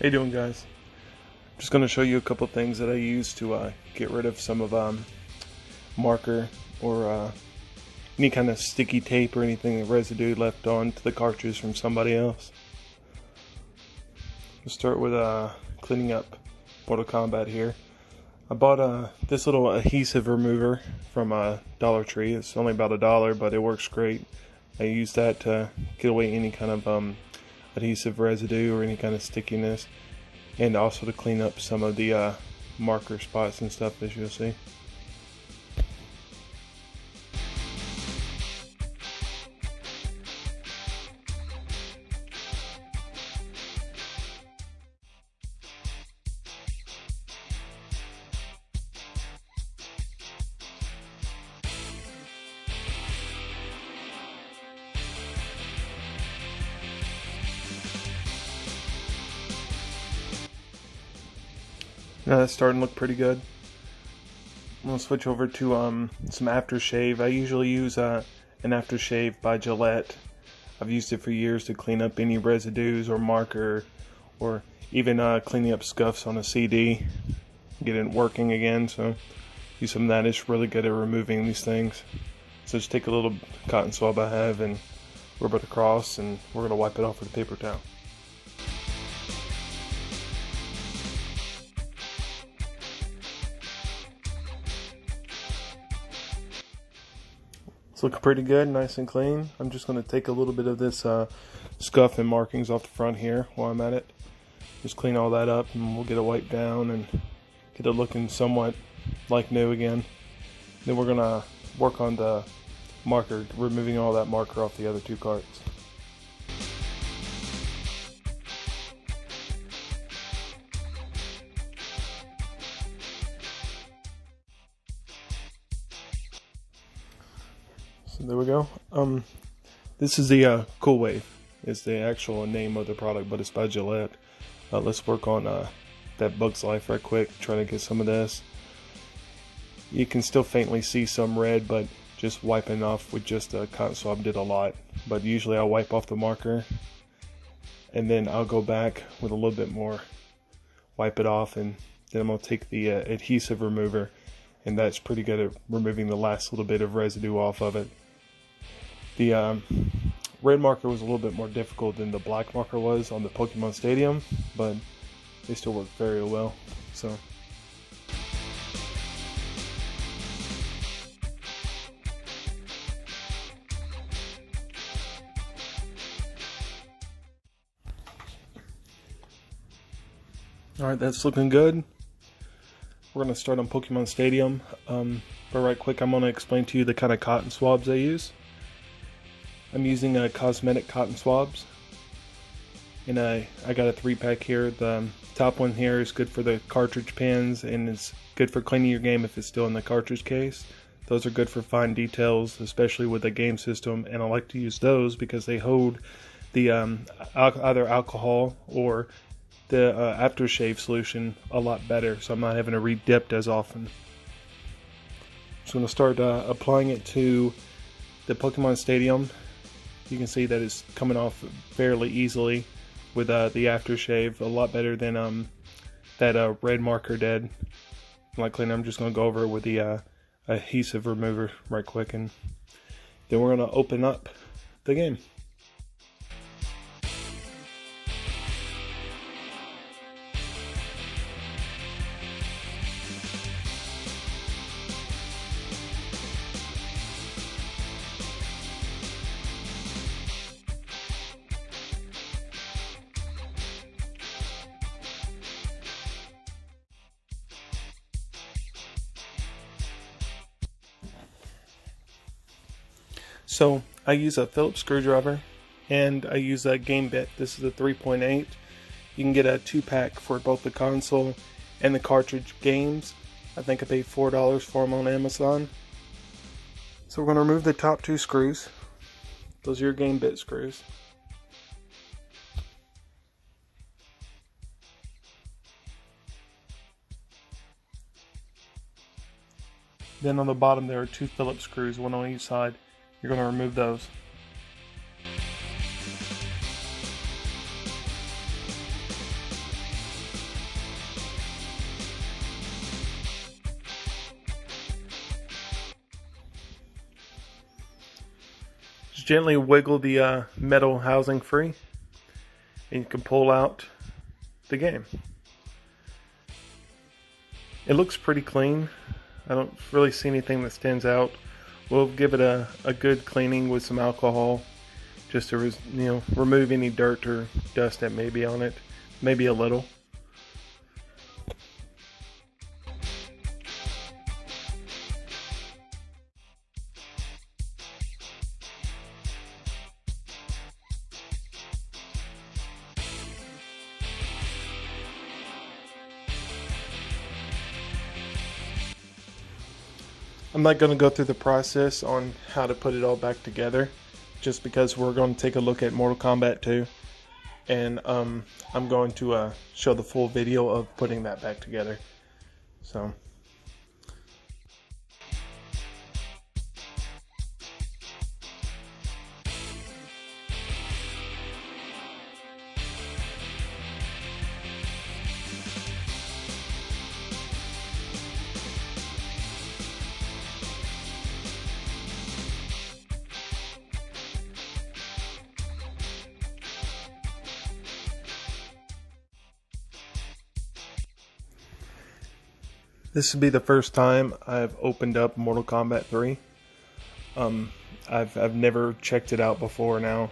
How you doing, guys? I'm just going to show you a couple things that I use to get rid of some of marker or any kind of sticky tape or anything residue left on to the cartridge from somebody else. We'll start with cleaning up Mortal Kombat here. I bought this little adhesive remover from Dollar Tree. It's only about $1, but it works great. I use that to get away any kind of adhesive residue or any kind of stickiness, and also to clean up some of the marker spots and stuff, as you'll see. Now that's starting to look pretty good. I'm going to switch over to some aftershave. I usually use an aftershave by Gillette. I've used it for years to clean up any residues or marker, or even cleaning up scuffs on a CD, get it working again. So use some of that. It's really good at removing these things. So just take a little cotton swab I have and rub it across, and we're going to wipe it off with a paper towel. It's looking pretty good, nice and clean. I'm just going to take a little bit of this scuff and markings off the front here while I'm at it. Just clean all that up, and we'll get it wiped down and get it looking somewhat like new again. Then we're going to work on the marker, removing all that marker off the other two carts. So there we go. This is the Cool Wave. It's the actual name of the product, but it's by Gillette. Let's work on that Bug's Life right quick. Try to get some of this. You can still faintly see some red, but just wiping off with just a cotton swab did a lot. But usually I'll wipe off the marker, and then I'll go back with a little bit more, wipe it off, and then I'm going to take the adhesive remover, and that's pretty good at removing the last little bit of residue off of it. The red marker was a little bit more difficult than the black marker was on the Pokemon Stadium, but they still work very well. So alright, that's looking good. We're going to start on Pokemon Stadium, but right quick I'm going to explain to you the kind of cotton swabs I use. I'm using cosmetic cotton swabs, and I got a 3-pack here. The top one here is good for the cartridge pins, and it's good for cleaning your game if it's still in the cartridge case. Those are good for fine details, especially with the game system, and I like to use those because they hold the either alcohol or the aftershave solution a lot better, so I'm not having to re-dip as often. So I'm going to start applying it to the Pokemon Stadium. You can see that it's coming off fairly easily with the aftershave, a lot better than that red marker did. Like cleaner, I'm just going to go over it with the adhesive remover right quick, and then we're going to open up the game. So I use a Phillips screwdriver, and I use a game bit. This is a 3.8. You can get a 2-pack for both the console and the cartridge games. I think I paid $4 for them on Amazon. So we're going to remove the top 2 screws. Those are your game bit screws. Then on the bottom there are 2 Phillips screws, one on each side. You're going to remove those. Just gently wiggle the metal housing free, and you can pull out the game. It looks pretty clean. I don't really see anything that stands out. We'll give it a good cleaning with some alcohol, just to remove any dirt or dust that may be on it, maybe a little. I'm not going to go through the process on how to put it all back together, just because we're going to take a look at Mortal Kombat 2, and I'm going to show the full video of putting that back together. So this would be the first time I've opened up Mortal Kombat 3. I've never checked it out before now,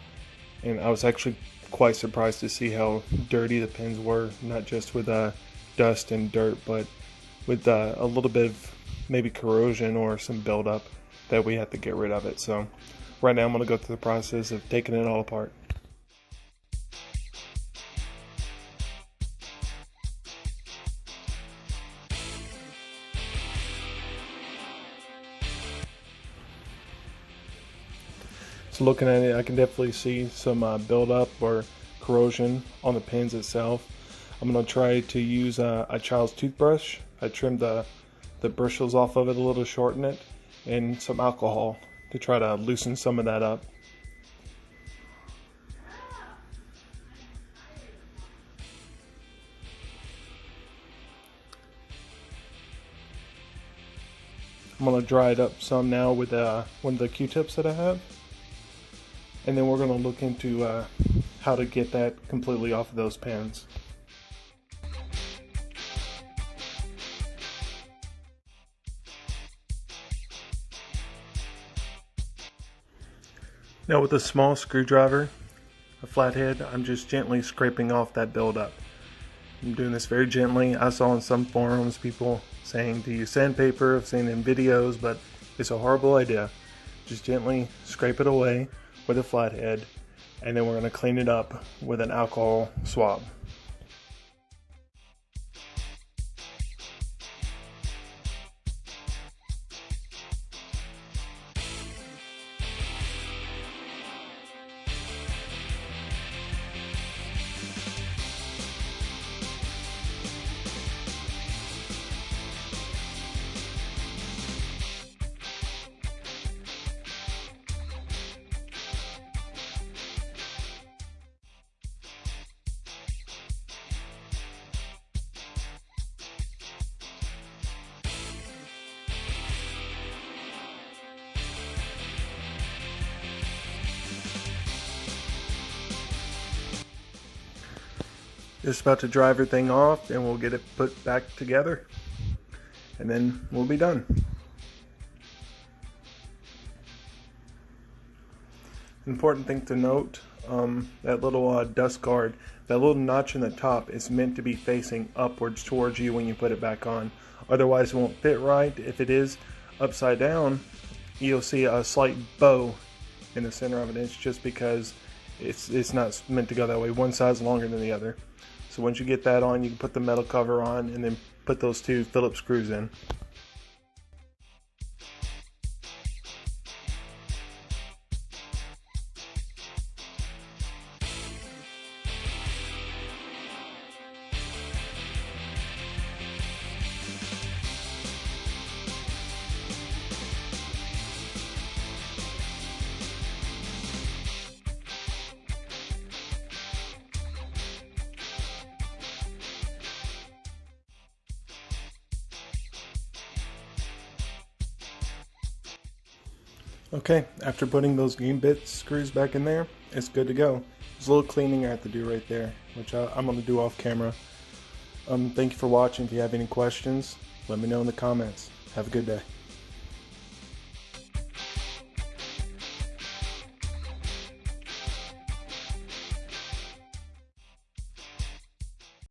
and I was actually quite surprised to see how dirty the pins were, not just with dust and dirt, but with a little bit of maybe corrosion or some buildup that we have to get rid of it. So right now I'm going to go through the process of taking it all apart. So looking at it, I can definitely see some buildup or corrosion on the pins itself. I'm going to try to use a child's toothbrush. I trimmed the bristles off of it a little, shorten it, and some alcohol to try to loosen some of that up. I'm going to dry it up some now with one of the Q-tips that I have. And then we're going to look into how to get that completely off of those pins. Now with a small screwdriver, a flathead, I'm just gently scraping off that buildup. I'm doing this very gently. I saw in some forums people saying to use sandpaper. I've seen in videos, but it's a horrible idea. Just gently scrape it away with a flathead, and then we're going to clean it up with an alcohol swab. Just about to dry everything off, and we'll get it put back together, and then we'll be done. Important thing to note, that little dust guard, that little notch in the top is meant to be facing upwards towards you when you put it back on. Otherwise it won't fit right. If it is upside down, you'll see a slight bow in the center of it. It's just because it's not meant to go that way. One side's longer than the other. So once you get that on, you can put the metal cover on and then put those two Phillips screws in. Okay, after putting those green bit screws back in there, it's good to go. There's a little cleaning I have to do right there, which I'm going to do off camera. Thank you for watching. If you have any questions, let me know in the comments. Have a good day.